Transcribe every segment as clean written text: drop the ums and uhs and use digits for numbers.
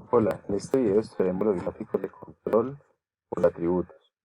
Hola, en este video estudiaremos los gráficos de control por atributos.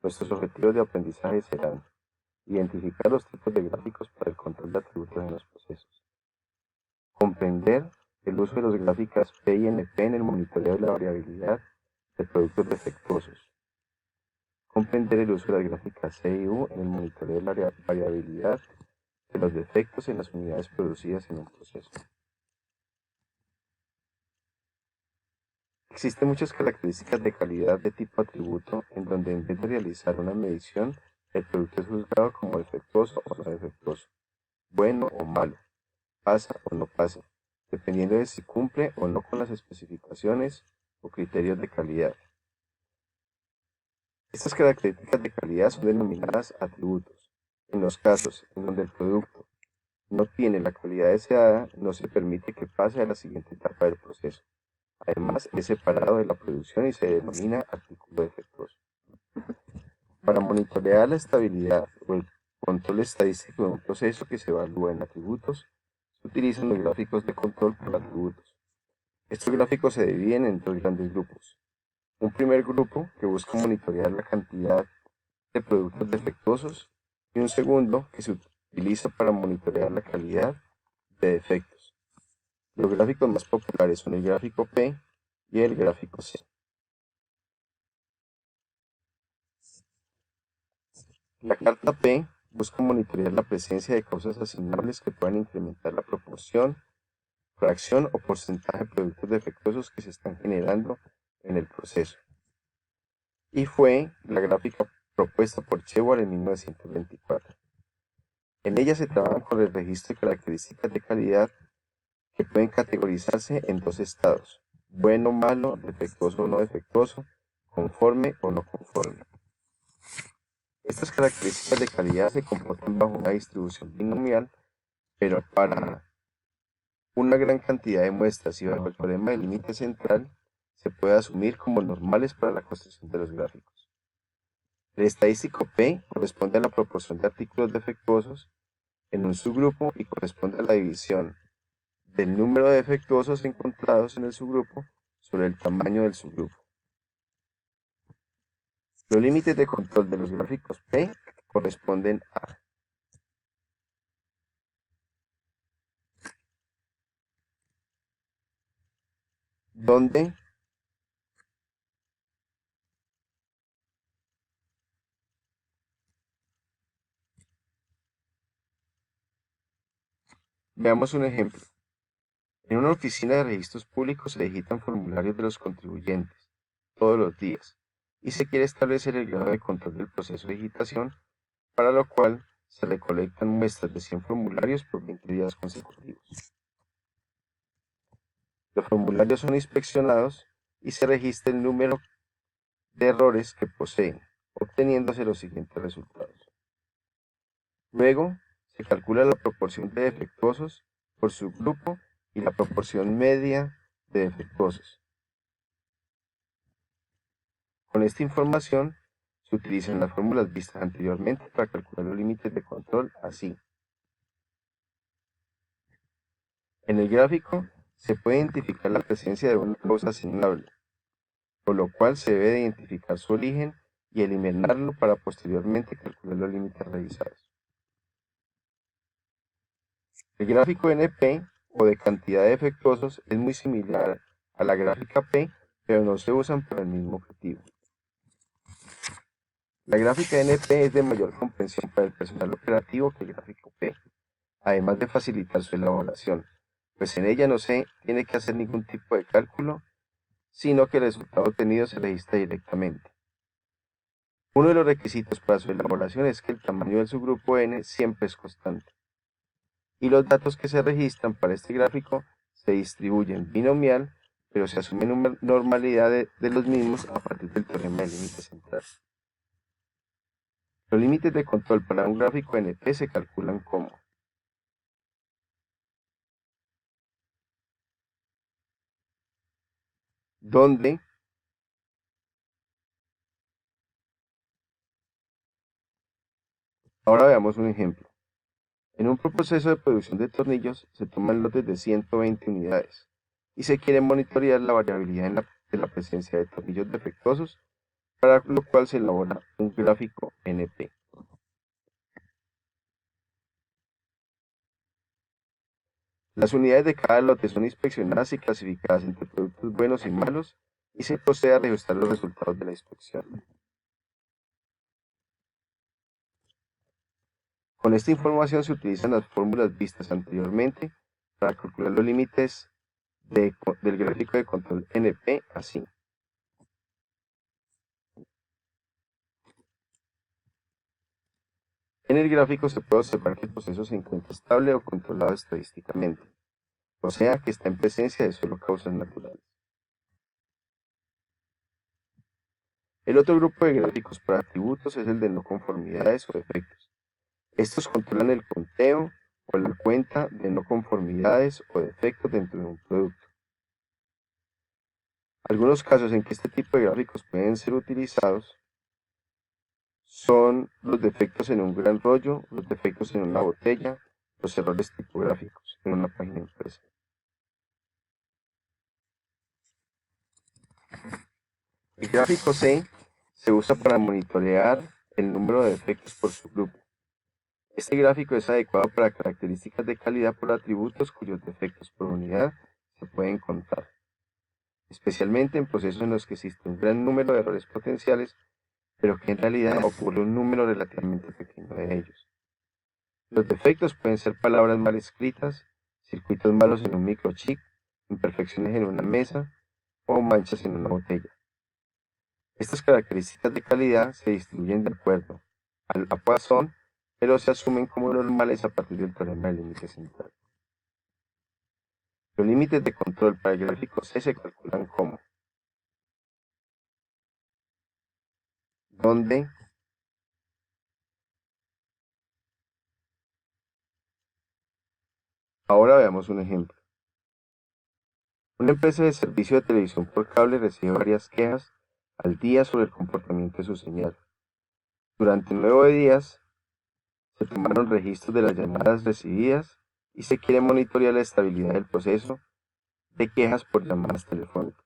Nuestros objetivos de aprendizaje serán identificar los tipos de gráficos para el control de atributos en los procesos, comprender el uso de las gráficas P y NP en el monitoreo de la variabilidad de productos defectuosos, comprender el uso de las gráficas C y U en el monitoreo de la variabilidad de los defectos en las unidades producidas en un proceso. Existen muchas características de calidad de tipo atributo en donde en vez de realizar una medición, el producto es juzgado como defectuoso o no defectuoso, bueno o malo, pasa o no pasa, dependiendo de si cumple o no con las especificaciones o criterios de calidad. Estas características de calidad son denominadas atributos. En los casos en donde el producto no tiene la calidad deseada, no se permite que pase a la siguiente etapa del proceso. Además, es separado de la producción y se denomina artículo defectuoso. Para monitorear la estabilidad o el control estadístico de un proceso que se evalúa en atributos, se utilizan los gráficos de control por atributos. Estos gráficos se dividen en dos grandes grupos. Un primer grupo que busca monitorear la cantidad de productos defectuosos y un segundo que se utiliza para monitorear la calidad de defectos. Los gráficos más populares son el gráfico P y el gráfico C. La carta P busca monitorear la presencia de causas asignables que puedan incrementar la proporción, fracción o porcentaje de productos defectuosos que se están generando en el proceso. Y fue la gráfica propuesta por Shewhart en 1924. En ella se trabaja con el registro de características de calidad que pueden categorizarse en dos estados: bueno, malo, defectuoso o no defectuoso, conforme o no conforme. Estas características de calidad se comportan bajo una distribución binomial, pero para una gran cantidad de muestras y bajo el teorema del límite central, se puede asumir como normales para la construcción de los gráficos. El estadístico P corresponde a la proporción de artículos defectuosos en un subgrupo y corresponde a la división del número de defectuosos encontrados en el subgrupo sobre el tamaño del subgrupo. Los límites de control de los gráficos P corresponden a donde veamos un ejemplo. En una oficina de registros públicos se digitan formularios de los contribuyentes todos los días y se quiere establecer el grado de control del proceso de digitación, para lo cual se recolectan muestras de 100 formularios por 20 días consecutivos. Los formularios son inspeccionados y se registra el número de errores que poseen, obteniéndose los siguientes resultados. Luego, se calcula la proporción de defectuosos por subgrupo y la proporción media de defectuosos. Con esta información, se utilizan las fórmulas vistas anteriormente para calcular los límites de control así. En el gráfico se puede identificar la presencia de una causa asignable, por lo cual se debe de identificar su origen y eliminarlo para posteriormente calcular los límites revisados. El gráfico NP o de cantidad de defectuosos es muy similar a la gráfica P, pero no se usan para el mismo objetivo. La gráfica NP es de mayor comprensión para el personal operativo que el gráfico P, además de facilitar su elaboración, pues en ella no se tiene que hacer ningún tipo de cálculo, sino que el resultado obtenido se registra directamente. Uno de los requisitos para su elaboración es que el tamaño del subgrupo N siempre es constante, y los datos que se registran para este gráfico se distribuyen binomial, pero se asume una normalidad de los mismos a partir del teorema del límite central. Los límites de control para un gráfico NP se calculan como donde ahora veamos un ejemplo. En un proceso de producción de tornillos se toman lotes de 120 unidades, y se quiere monitorear la variabilidad de la presencia de tornillos defectuosos, para lo cual se elabora un gráfico NP. Las unidades de cada lote son inspeccionadas y clasificadas entre productos buenos y malos, y se procede a registrar los resultados de la inspección. Con esta información se utilizan las fórmulas vistas anteriormente para calcular los límites del gráfico de control NP, así. En el gráfico se puede observar que el proceso se encuentra estable o controlado estadísticamente, o sea que está en presencia de solo causas naturales. El otro grupo de gráficos para atributos es el de no conformidades o defectos. Estos controlan el conteo o la cuenta de no conformidades o defectos dentro de un producto. Algunos casos en que este tipo de gráficos pueden ser utilizados son los defectos en un gran rollo, los defectos en una botella, los errores tipográficos en una página impresa. El gráfico C se usa para monitorear el número de defectos por subgrupo. Este gráfico es adecuado para características de calidad por atributos cuyos defectos por unidad se pueden contar, especialmente en procesos en los que existe un gran número de errores potenciales, pero que en realidad ocurre un número relativamente pequeño de ellos. Los defectos pueden ser palabras mal escritas, circuitos malos en un microchip, imperfecciones en una mesa o manchas en una botella. Estas características de calidad se distribuyen de acuerdo al Poisson, pero se asumen como normales a partir del teorema del límite central. Los límites de control para el gráfico C se calculan como donde ahora veamos un ejemplo. Una empresa de servicio de televisión por cable recibe varias quejas al día sobre el comportamiento de su señal. Durante 9 días se tomaron registros de las llamadas recibidas y se quiere monitorear la estabilidad del proceso de quejas por llamadas telefónicas.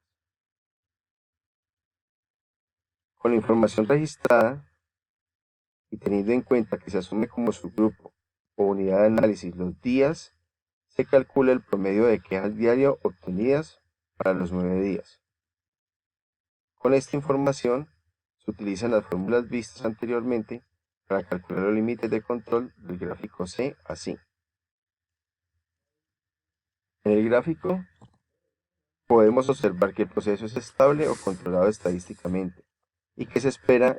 Con la información registrada y teniendo en cuenta que se asume como subgrupo o unidad de análisis los días, se calcula el promedio de quejas diario obtenidas para los 9 días. Con esta información se utilizan las fórmulas vistas anteriormente para calcular los límites de control del gráfico C, así. En el gráfico podemos observar que el proceso es estable o controlado estadísticamente y que se espera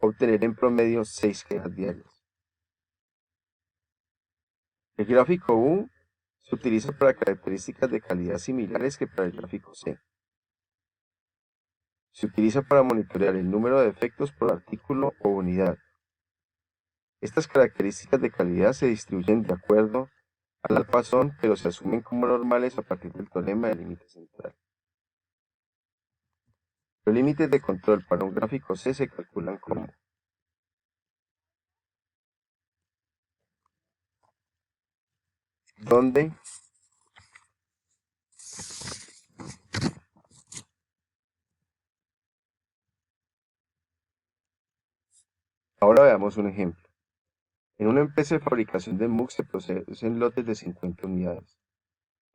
obtener en promedio 6 quejas diarias. El gráfico U se utiliza para características de calidad similares que para el gráfico C. Se utiliza para monitorear el número de defectos por artículo o unidad. Estas características de calidad se distribuyen de acuerdo al Poisson, pero se asumen como normales a partir del teorema del límite central. Los límites de control para un gráfico C se calculan como donde ahora veamos un ejemplo. En una empresa de fabricación de MUX se producen lotes de 50 unidades.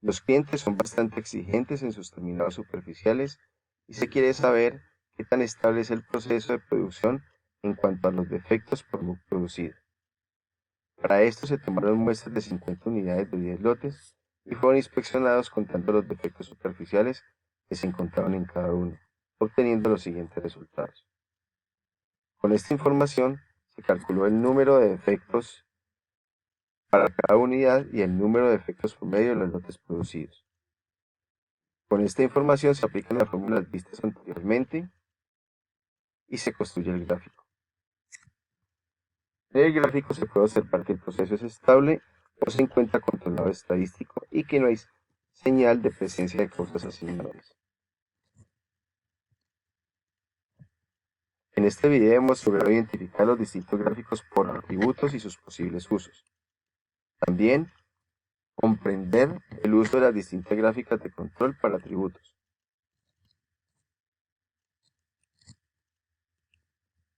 Los clientes son bastante exigentes en sus terminados superficiales y se quiere saber qué tan estable es el proceso de producción en cuanto a los defectos por MUX producido. Para esto se tomaron muestras de 50 unidades de 10 lotes y fueron inspeccionados contando los defectos superficiales que se encontraban en cada uno, obteniendo los siguientes resultados. Con esta información se calculó el número de defectos para cada unidad y el número de defectos promedio de los lotes producidos. Con esta información se aplican las fórmulas vistas anteriormente y se construye el gráfico. En el gráfico se puede observar que el proceso es estable o se encuentra controlado estadístico y que no hay señal de presencia de causas asignadas. En este video hemos logrado identificar los distintos gráficos por atributos y sus posibles usos. También comprender el uso de las distintas gráficas de control para atributos.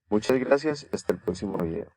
Muchas gracias y hasta el próximo video.